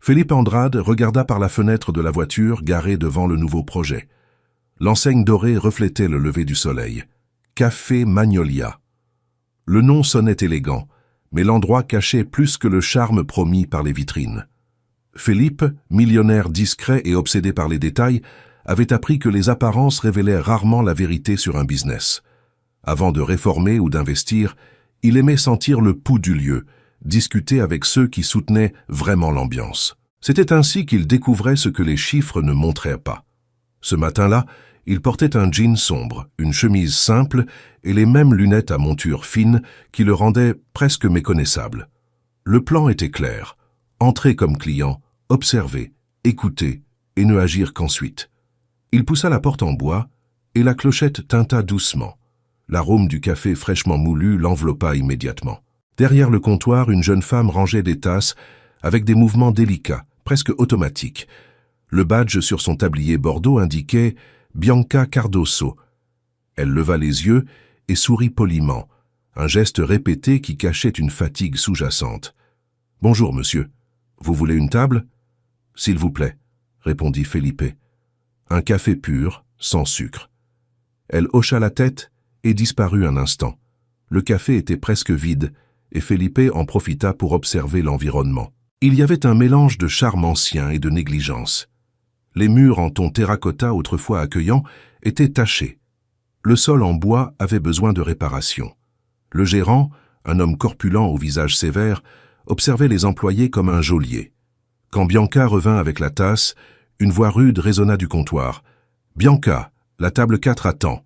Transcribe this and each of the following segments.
Felipe Andrade regarda par la fenêtre de la voiture garée devant le nouveau projet. L'enseigne dorée reflétait le lever du soleil. Café Magnolia. Le nom sonnait élégant, mais l'endroit cachait plus que le charme promis par les vitrines. Felipe, millionnaire discret et obsédé par les détails, avait appris que les apparences révélaient rarement la vérité sur un business. Avant de réformer ou d'investir, il aimait sentir le pouls du lieu, discuter avec ceux qui soutenaient vraiment l'ambiance. C'était ainsi qu'il découvrait ce que les chiffres ne montraient pas. Ce matin-là, il portait un jean sombre, une chemise simple et les mêmes lunettes à monture fine qui le rendaient presque méconnaissable. Le plan était clair. Entrer comme client, observer, écouter et ne agir qu'ensuite. Il poussa la porte en bois et la clochette tinta doucement. L'arôme du café fraîchement moulu l'enveloppa immédiatement. Derrière le comptoir, une jeune femme rangeait des tasses avec des mouvements délicats, presque automatiques. Le badge sur son tablier bordeaux indiquait « Bianca Cardoso ». Elle leva les yeux et sourit poliment, un geste répété qui cachait une fatigue sous-jacente. « Bonjour, monsieur. Vous voulez une table ?»« S'il vous plaît », répondit Felipe. « Un café pur, sans sucre. » Elle hocha la tête et disparut un instant. Le café était presque vide et Felipe en profita pour observer l'environnement. Il y avait un mélange de charme ancien et de négligence. Les murs en ton terracotta autrefois accueillants étaient tachés. Le sol en bois avait besoin de réparation. Le gérant, un homme corpulent au visage sévère, observait les employés comme un geôlier. Quand Bianca revint avec la tasse, une voix rude résonna du comptoir. « Bianca, la table 4 attend. »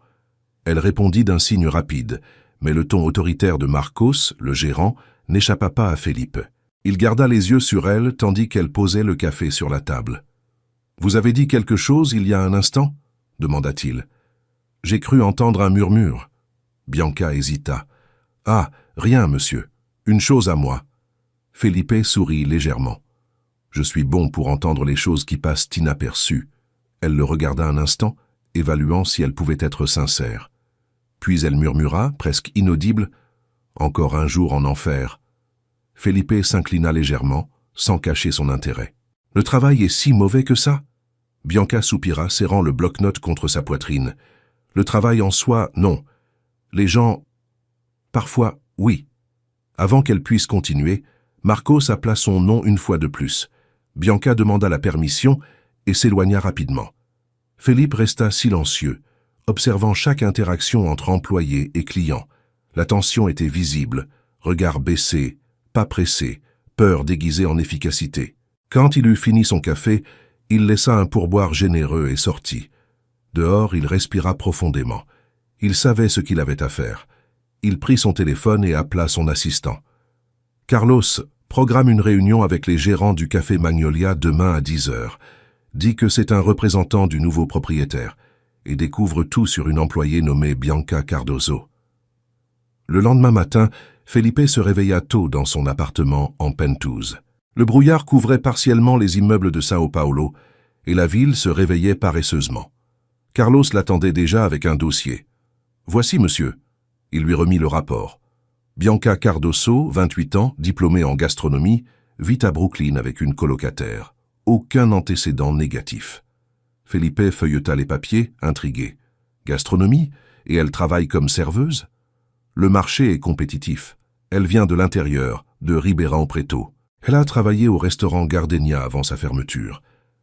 Elle répondit d'un signe rapide, mais le ton autoritaire de Marcos, le gérant, n'échappa pas à Felipe. Il garda les yeux sur elle tandis qu'elle posait le café sur la table. « Vous avez dit quelque chose il y a un instant ?» demanda-t-il. « J'ai cru entendre un murmure. » Bianca hésita. « Ah, rien, monsieur. Une chose à moi. » Felipe sourit légèrement. « Je suis bon pour entendre les choses qui passent inaperçues. » Elle le regarda un instant, évaluant si elle pouvait être sincère. Puis elle murmura, presque inaudible, « Encore un jour en enfer. » Felipe s'inclina légèrement, sans cacher son intérêt. « Le travail est si mauvais que ça ?» Bianca soupira, serrant le bloc-notes contre sa poitrine. « Le travail en soi, non. Les gens... Parfois, oui. » Avant qu'elle puisse continuer, Marcos appela son nom une fois de plus. Bianca demanda la permission et s'éloigna rapidement. Felipe resta silencieux, observant chaque interaction entre employés et clients. La tension était visible, regard baissé, pas pressé, peur déguisée en efficacité. Quand il eut fini son café, il laissa un pourboire généreux et sortit. Dehors, il respira profondément. Il savait ce qu'il avait à faire. Il prit son téléphone et appela son assistant. « Carlos, programme une réunion avec les gérants du Café Magnolia demain à 10 heures. Dis que c'est un représentant du nouveau propriétaire et découvre tout sur une employée nommée Bianca Cardoso. » Le lendemain matin, Felipe se réveilla tôt dans son appartement en penthouse. Le brouillard couvrait partiellement les immeubles de Sao Paulo et la ville se réveillait paresseusement. Carlos l'attendait déjà avec un dossier. « Voici, monsieur. » Il lui remit le rapport. Bianca Cardoso, 28 ans, diplômée en gastronomie, vit à Brooklyn avec une colocataire. Aucun antécédent négatif. Felipe feuilleta les papiers, intrigué. Gastronomie? Et elle travaille comme serveuse? Le marché est compétitif. Elle vient de l'intérieur, de Ribeirão Preto. Elle a travaillé au restaurant Gardenia avant sa fermeture.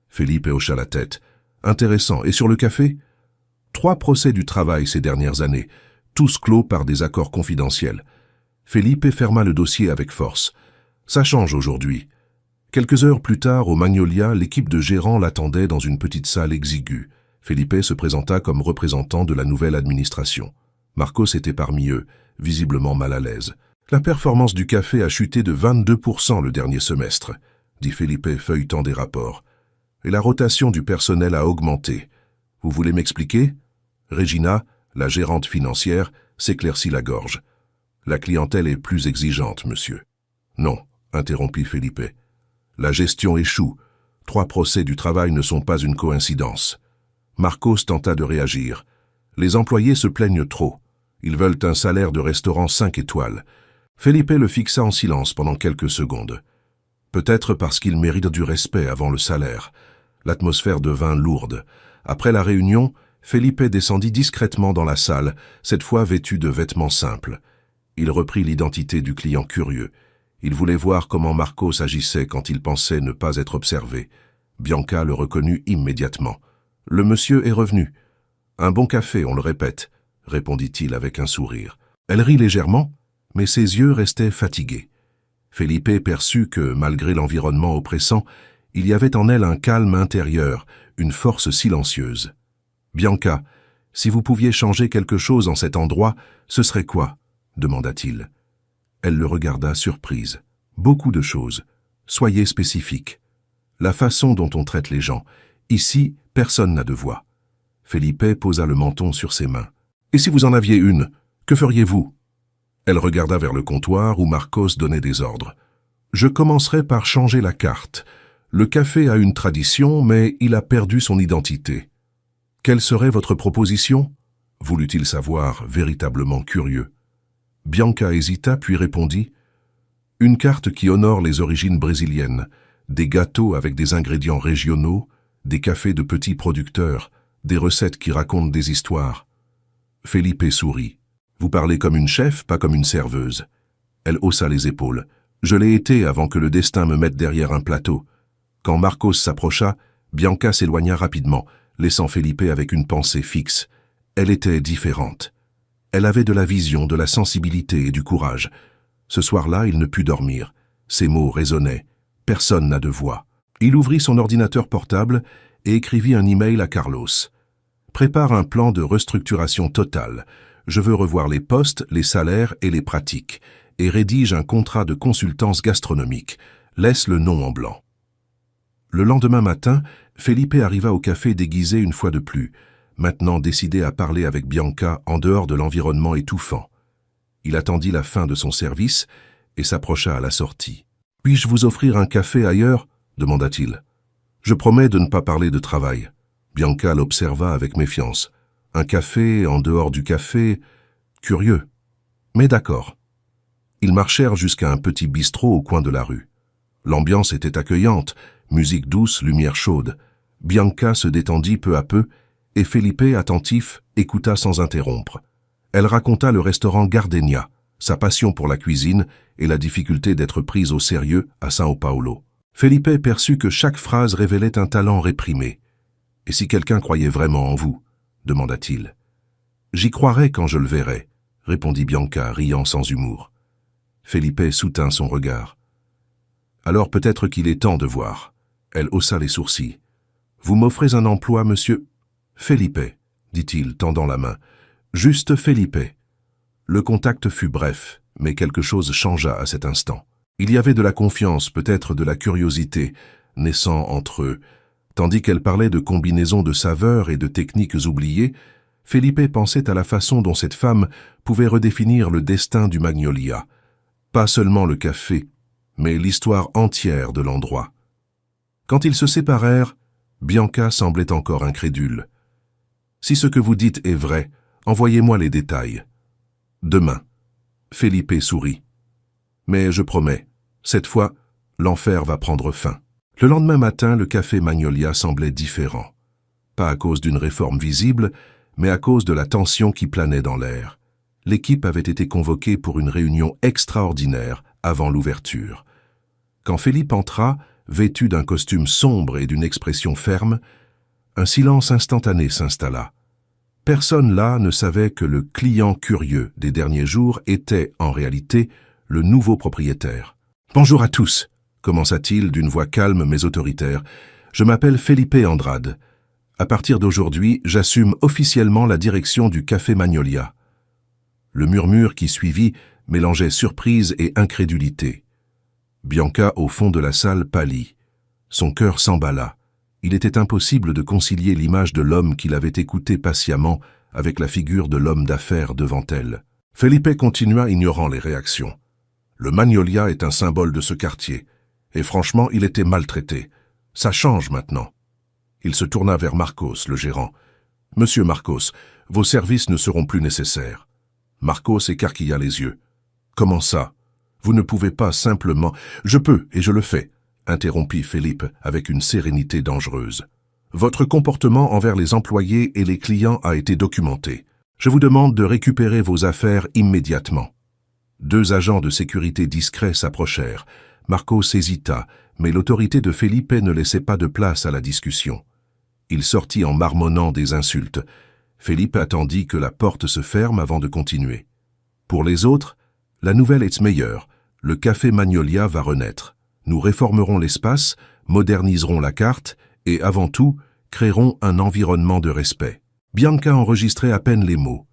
Felipe hocha la tête. Intéressant. Et sur le café? 3 procès du travail ces dernières années, tous clos par des accords confidentiels. Felipe ferma le dossier avec force. Ça change aujourd'hui. Quelques heures plus tard, au Magnolia, l'équipe de gérants l'attendait dans une petite salle exiguë. Felipe se présenta comme représentant de la nouvelle administration. Marcos était parmi eux, visiblement mal à l'aise. « La performance du café a chuté de 22% le dernier semestre, » dit Felipe feuilletant des rapports. « Et la rotation du personnel a augmenté. Vous voulez m'expliquer ?» Regina, la gérante financière, s'éclaircit la gorge. « La clientèle est plus exigeante, monsieur. »« Non, » interrompit Felipe. « La gestion échoue. 3 procès du travail ne sont pas une coïncidence. » Marcos tenta de réagir. « Les employés se plaignent trop. Ils veulent un salaire de restaurant 5 étoiles. » Felipe le fixa en silence pendant quelques secondes. « Peut-être parce qu'il mérite du respect avant le salaire. L'atmosphère devint lourde. Après la réunion, Felipe descendit discrètement dans la salle, cette fois vêtu de vêtements simples. Il reprit l'identité du client curieux. Il voulait voir comment Marcos agissait quand il pensait ne pas être observé. Bianca le reconnut immédiatement. « Le monsieur est revenu. Un bon café, on le répète, » répondit-il avec un sourire. Elle rit légèrement, mais ses yeux restaient fatigués. Felipe perçut que, malgré l'environnement oppressant, il y avait en elle un calme intérieur, une force silencieuse. « Bianca, si vous pouviez changer quelque chose en cet endroit, ce serait quoi ?» demanda-t-il. Elle le regarda surprise. « Beaucoup de choses. Soyez spécifique. La façon dont on traite les gens. Ici, personne n'a de voix. » Felipe posa le menton sur ses mains. « Et si vous en aviez une, que feriez-vous » Elle regarda vers le comptoir où Marcos donnait des ordres. « Je commencerai par changer la carte. Le café a une tradition, mais il a perdu son identité. Quelle serait votre proposition » voulut-il savoir, véritablement curieux. Bianca hésita puis répondit « Une carte qui honore les origines brésiliennes, des gâteaux avec des ingrédients régionaux, des cafés de petits producteurs, des recettes qui racontent des histoires. » Felipe sourit. « Vous parlez comme une chef, pas comme une serveuse. » Elle haussa les épaules. « Je l'ai été avant que le destin me mette derrière un plateau. » Quand Marcos s'approcha, Bianca s'éloigna rapidement, laissant Felipe avec une pensée fixe. Elle était différente. Elle avait de la vision, de la sensibilité et du courage. Ce soir-là, il ne put dormir. Ses mots résonnaient. Personne n'a de voix. Il ouvrit son ordinateur portable et écrivit un email à Carlos. « Prépare un plan de restructuration totale. Je veux revoir les postes, les salaires et les pratiques. Et rédige un contrat de consultance gastronomique. Laisse le nom en blanc. » Le lendemain matin, Felipe arriva au café déguisé une fois de plus, maintenant décidé à parler avec Bianca en dehors de l'environnement étouffant. Il attendit la fin de son service et s'approcha à la sortie. « Puis-je vous offrir un café ailleurs ?» demanda-t-il. « Je promets de ne pas parler de travail. » Bianca l'observa avec méfiance. « Un café en dehors du café, curieux. Mais d'accord. » Ils marchèrent jusqu'à un petit bistrot au coin de la rue. L'ambiance était accueillante, musique douce, lumière chaude. Bianca se détendit peu à peu et Felipe, attentif, écouta sans interrompre. Elle raconta le restaurant Gardenia, sa passion pour la cuisine et la difficulté d'être prise au sérieux à São Paulo. Felipe perçut que chaque phrase révélait un talent réprimé. « Et si quelqu'un croyait vraiment en vous ?» demanda-t-il. « J'y croirai quand je le verrai », répondit Bianca, riant sans humour. Felipe soutint son regard. « Alors peut-être qu'il est temps de voir. » Elle haussa les sourcils. « Vous m'offrez un emploi, monsieur ?»« Felipe, » dit-il, tendant la main. « Juste Felipe. » Le contact fut bref, mais quelque chose changea à cet instant. Il y avait de la confiance, peut-être de la curiosité, naissant entre eux. Tandis qu'elle parlait de combinaisons de saveurs et de techniques oubliées, Felipe pensait à la façon dont cette femme pouvait redéfinir le destin du Magnolia. Pas seulement le café, mais l'histoire entière de l'endroit. Quand ils se séparèrent, Bianca semblait encore incrédule. « Si ce que vous dites est vrai, envoyez-moi les détails. »« Demain. » Felipe sourit. « Mais je promets, cette fois, l'enfer va prendre fin. » Le lendemain matin, le café Magnolia semblait différent. Pas à cause d'une réforme visible, mais à cause de la tension qui planait dans l'air. L'équipe avait été convoquée pour une réunion extraordinaire avant l'ouverture. Quand Felipe entra, vêtu d'un costume sombre et d'une expression ferme, un silence instantané s'installa. Personne là ne savait que le client curieux des derniers jours était, en réalité, le nouveau propriétaire. « Bonjour à tous !» commença-t-il d'une voix calme mais autoritaire. « Je m'appelle Felipe Andrade. À partir d'aujourd'hui, j'assume officiellement la direction du Café Magnolia. » Le murmure qui suivit mélangeait surprise et incrédulité. Bianca, au fond de la salle, pâlit. Son cœur s'emballa. Il était impossible de concilier l'image de l'homme qu'il avait écouté patiemment avec la figure de l'homme d'affaires devant elle. Felipe continua ignorant les réactions. Le Magnolia est un symbole de ce quartier. Et franchement, il était maltraité. Ça change maintenant. Il se tourna vers Marcos, le gérant. « Monsieur Marcos, vos services ne seront plus nécessaires. » Marcos écarquilla les yeux. « Comment ça? Vous ne pouvez pas simplement... »« Je peux, et je le fais. interrompit Felipe avec une sérénité dangereuse. Votre comportement envers les employés et les clients a été documenté. Je vous demande de récupérer vos affaires immédiatement. 2 agents de sécurité discrets s'approchèrent. Marcos hésita, mais l'autorité de Felipe ne laissait pas de place à la discussion. Il sortit en marmonnant des insultes. Felipe attendit que la porte se ferme avant de continuer. Pour les autres, la nouvelle est meilleure. Le café Magnolia va renaître. Nous réformerons l'espace, moderniserons la carte et, avant tout, créerons un environnement de respect. Bianca enregistrait à peine les mots.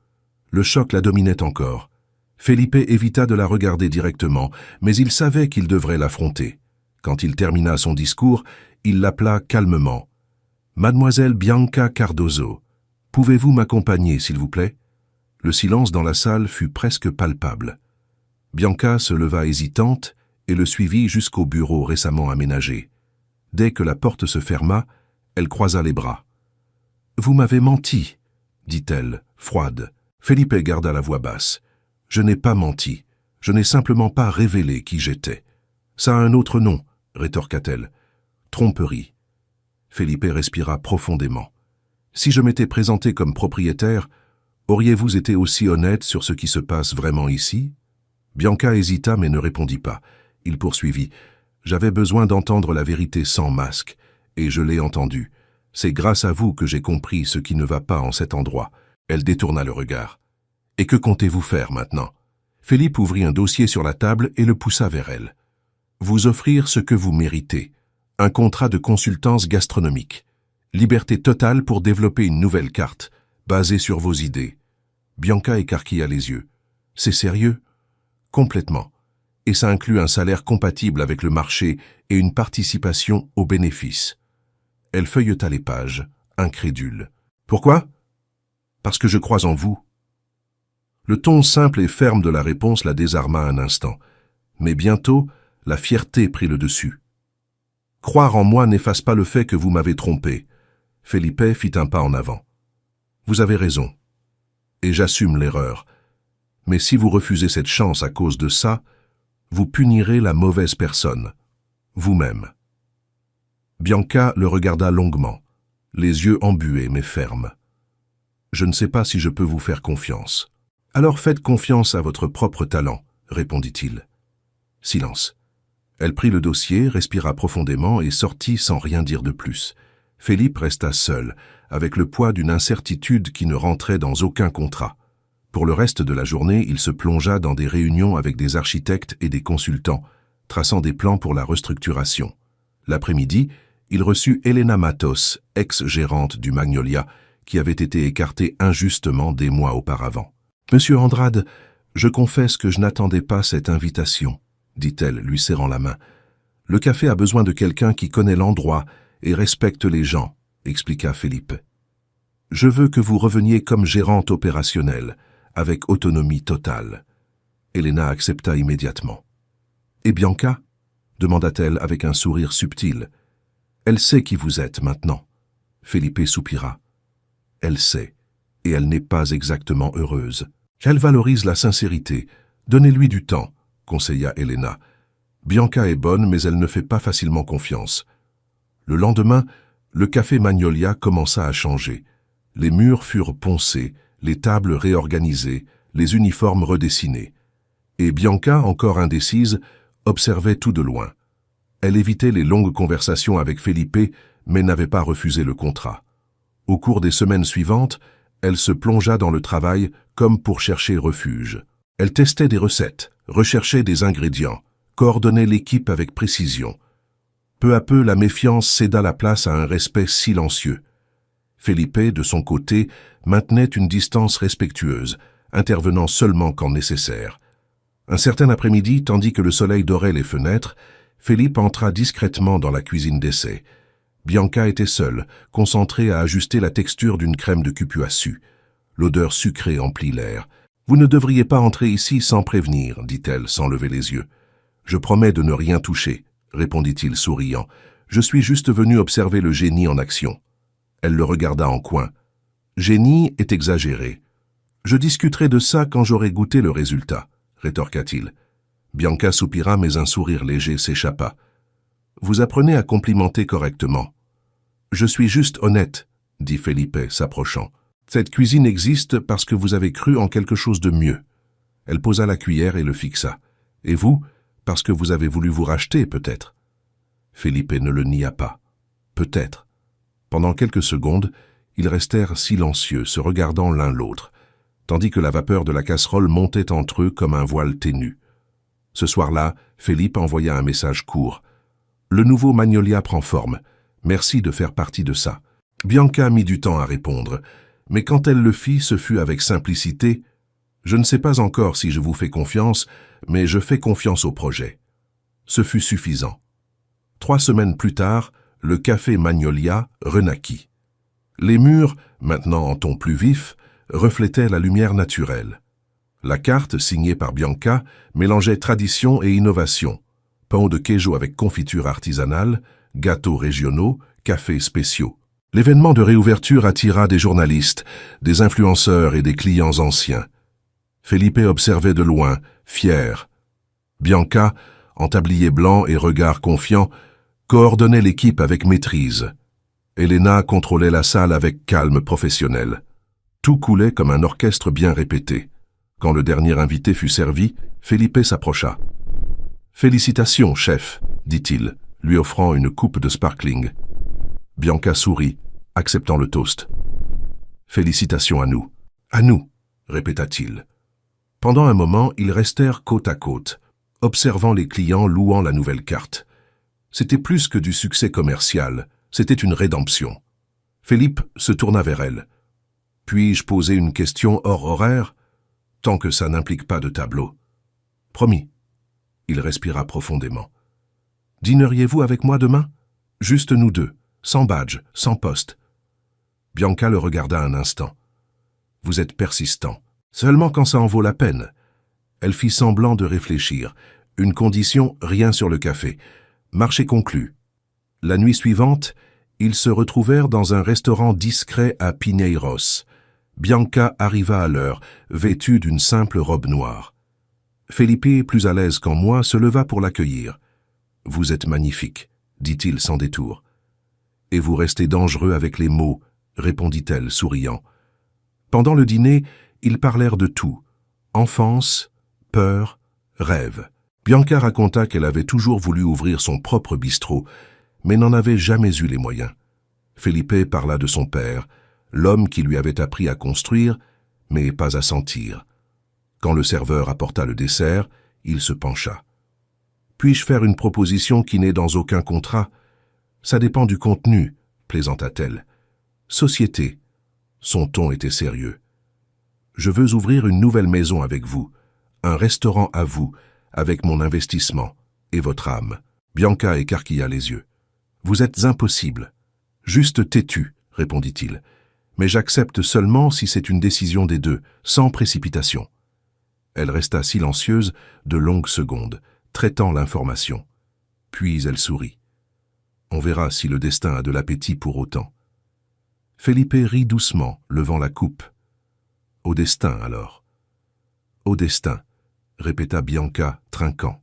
Le choc la dominait encore. Felipe évita de la regarder directement, mais il savait qu'il devrait l'affronter. Quand il termina son discours, il l'appela calmement. « Mademoiselle Bianca Cardozo, pouvez-vous m'accompagner, s'il vous plaît ?» Le silence dans la salle fut presque palpable. Bianca se leva hésitante et le suivit jusqu'au bureau récemment aménagé. Dès que la porte se ferma, elle croisa les bras. « Vous m'avez menti, » dit-elle, froide. Felipe garda la voix basse. « Je n'ai pas menti. Je n'ai simplement pas révélé qui j'étais. »« Ça a un autre nom, » rétorqua-t-elle. « Tromperie. » Felipe respira profondément. « Si je m'étais présenté comme propriétaire, auriez-vous été aussi honnête sur ce qui se passe vraiment ici ?» Bianca hésita mais ne répondit pas. Il poursuivit. « J'avais besoin d'entendre la vérité sans masque, et je l'ai entendue. C'est grâce à vous que j'ai compris ce qui ne va pas en cet endroit. » Elle détourna le regard. « Et que comptez-vous faire maintenant ?» Felipe ouvrit un dossier sur la table et le poussa vers elle. « Vous offrir ce que vous méritez. Un contrat de consultance gastronomique. Liberté totale pour développer une nouvelle carte, basée sur vos idées. » Bianca écarquilla les yeux. « C'est sérieux ?» ?»« Complètement. Et ça inclut un salaire compatible avec le marché et une participation aux bénéfices. » Elle feuilleta les pages, incrédule. « Pourquoi ?»« Parce que je crois en vous. » Le ton simple et ferme de la réponse la désarma un instant. Mais bientôt, la fierté prit le dessus. « Croire en moi n'efface pas le fait que vous m'avez trompé. » Felipe fit un pas en avant. « Vous avez raison. Et j'assume l'erreur. Mais si vous refusez cette chance à cause de ça, vous punirez la mauvaise personne, vous-même. » Bianca le regarda longuement, les yeux embués mais fermes. « Je ne sais pas si je peux vous faire confiance. »« Alors faites confiance à votre propre talent, » répondit-il. Silence. Elle prit le dossier, respira profondément et sortit sans rien dire de plus. Felipe resta seul, avec le poids d'une incertitude qui ne rentrait dans aucun contrat. Pour le reste de la journée, il se plongea dans des réunions avec des architectes et des consultants, traçant des plans pour la restructuration. L'après-midi, il reçut Elena Matos, ex-gérante du Magnolia, qui avait été écartée injustement des mois auparavant. « Monsieur Andrade, je confesse que je n'attendais pas cette invitation, » dit-elle, lui serrant la main. « Le café a besoin de quelqu'un qui connaît l'endroit et respecte les gens, » expliqua Felipe. « Je veux que vous reveniez comme gérante opérationnelle, avec autonomie totale. » Elena accepta immédiatement. « Et Bianca ?» demanda-t-elle avec un sourire subtil. « Elle sait qui vous êtes maintenant. » Felipe soupira. « Elle sait, et elle n'est pas exactement heureuse. Elle valorise la sincérité. Donnez-lui du temps, » conseilla Elena. « Bianca est bonne, mais elle ne fait pas facilement confiance. » Le lendemain, le café Magnolia commença à changer. Les murs furent poncés, les tables réorganisées, les uniformes redessinés. Et Bianca, encore indécise, observait tout de loin. Elle évitait les longues conversations avec Felipe, mais n'avait pas refusé le contrat. Au cours des semaines suivantes, elle se plongea dans le travail comme pour chercher refuge. Elle testait des recettes, recherchait des ingrédients, coordonnait l'équipe avec précision. Peu à peu, la méfiance céda la place à un respect silencieux. Felipe, de son côté, maintenait une distance respectueuse, intervenant seulement quand nécessaire. Un certain après-midi, tandis que le soleil dorait les fenêtres, Felipe entra discrètement dans la cuisine d'essai. Bianca était seule, concentrée à ajuster la texture d'une crème de cupuaçu. L'odeur sucrée emplit l'air. « Vous ne devriez pas entrer ici sans prévenir, » dit-elle sans lever les yeux. « Je promets de ne rien toucher, » répondit-il souriant. « Je suis juste venu observer le génie en action. » Elle le regarda en coin. « Génie est exagéré. Je discuterai de ça quand j'aurai goûté le résultat, » rétorqua-t-il. Bianca soupira, mais un sourire léger s'échappa. Vous apprenez à complimenter correctement. Je suis juste honnête, dit Felipe, s'approchant. Cette cuisine existe parce que vous avez cru en quelque chose de mieux. Elle posa la cuillère et le fixa. Et vous, parce que vous avez voulu vous racheter, peut-être. Felipe ne le nia pas. Peut-être. Pendant quelques secondes, ils restèrent silencieux, se regardant l'un l'autre, tandis que la vapeur de la casserole montait entre eux comme un voile ténu. Ce soir-là, Felipe envoya un message court. « Le nouveau Magnolia prend forme. Merci de faire partie de ça. » Bianca mit du temps à répondre, mais quand elle le fit, ce fut avec simplicité. « Je ne sais pas encore si je vous fais confiance, mais je fais confiance au projet. » Ce fut suffisant. 3 semaines plus tard, le café Magnolia renaquit. Les murs, maintenant en ton plus vif, reflétaient la lumière naturelle. La carte, signée par Bianca, mélangeait tradition et innovation. Pain de queijo avec confiture artisanale, gâteaux régionaux, cafés spéciaux. L'événement de réouverture attira des journalistes, des influenceurs et des clients anciens. Felipe observait de loin, fier. Bianca, en tablier blanc et regard confiant, coordonnait l'équipe avec maîtrise. Elena contrôlait la salle avec calme professionnel. Tout coulait comme un orchestre bien répété. Quand le dernier invité fut servi, Felipe s'approcha. « Félicitations, chef, dit-il, lui offrant une coupe de sparkling. Bianca sourit, acceptant le toast. « Félicitations à nous. »« À nous, » répéta-t-il. Pendant un moment, ils restèrent côte à côte, observant les clients louant la nouvelle carte. C'était plus que du succès commercial, c'était une rédemption. Felipe se tourna vers elle. « Puis-je poser une question hors horaire ? Tant que ça n'implique pas de tableau. »« Promis. » Il respira profondément. « Dîneriez-vous avec moi demain ? Juste nous deux, sans badge, sans poste. » Bianca le regarda un instant. « Vous êtes persistant. Seulement quand ça en vaut la peine. » Elle fit semblant de réfléchir. Une condition, rien sur le café. Marché conclu. La nuit suivante, ils se retrouvèrent dans un restaurant discret à Pinheiros. Bianca arriva à l'heure, vêtue d'une simple robe noire. Felipe, plus à l'aise qu'en moi, se leva pour l'accueillir. « Vous êtes magnifique, » dit-il sans détour. « Et vous restez dangereux avec les mots, » répondit-elle, souriant. Pendant le dîner, ils parlèrent de tout. Enfance, peur, rêve. Bianca raconta qu'elle avait toujours voulu ouvrir son propre bistrot, mais n'en avait jamais eu les moyens. Felipe parla de son père, l'homme qui lui avait appris à construire, mais pas à sentir. Quand le serveur apporta le dessert, il se pencha. « Puis-je faire une proposition qui n'est dans aucun contrat ? Ça dépend du contenu, » plaisanta-t-elle. « Société. » Son ton était sérieux. « Je veux ouvrir une nouvelle maison avec vous, un restaurant à vous, avec mon investissement et votre âme. » Bianca écarquilla les yeux. « Vous êtes impossible. Juste têtu, » répondit-il. « Mais j'accepte seulement si c'est une décision des deux, sans précipitation. » Elle resta silencieuse de longues secondes, traitant l'information. Puis elle sourit. On verra si le destin a de l'appétit pour autant. Felipe rit doucement, levant la coupe. « Au destin, alors. »« Au destin, » répéta Bianca, trinquant.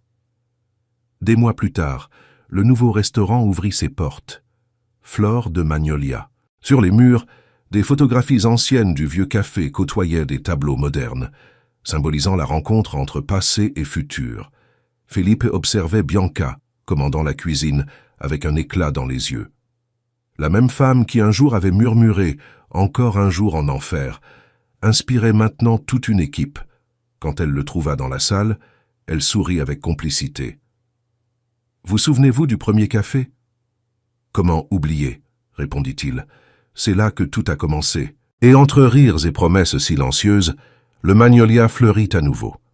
Des mois plus tard, le nouveau restaurant ouvrit ses portes. Flore de Magnolia. Sur les murs, des photographies anciennes du vieux café côtoyaient des tableaux modernes, symbolisant la rencontre entre passé et futur. Felipe observait Bianca, commandant la cuisine, avec un éclat dans les yeux. La même femme qui un jour avait murmuré « encore un jour en enfer » inspirait maintenant toute une équipe. Quand elle le trouva dans la salle, elle sourit avec complicité. « Vous souvenez-vous du premier café ?»« Comment oublier ?» répondit-il. « C'est là que tout a commencé. » Et entre rires et promesses silencieuses, le Magnolia fleurit à nouveau.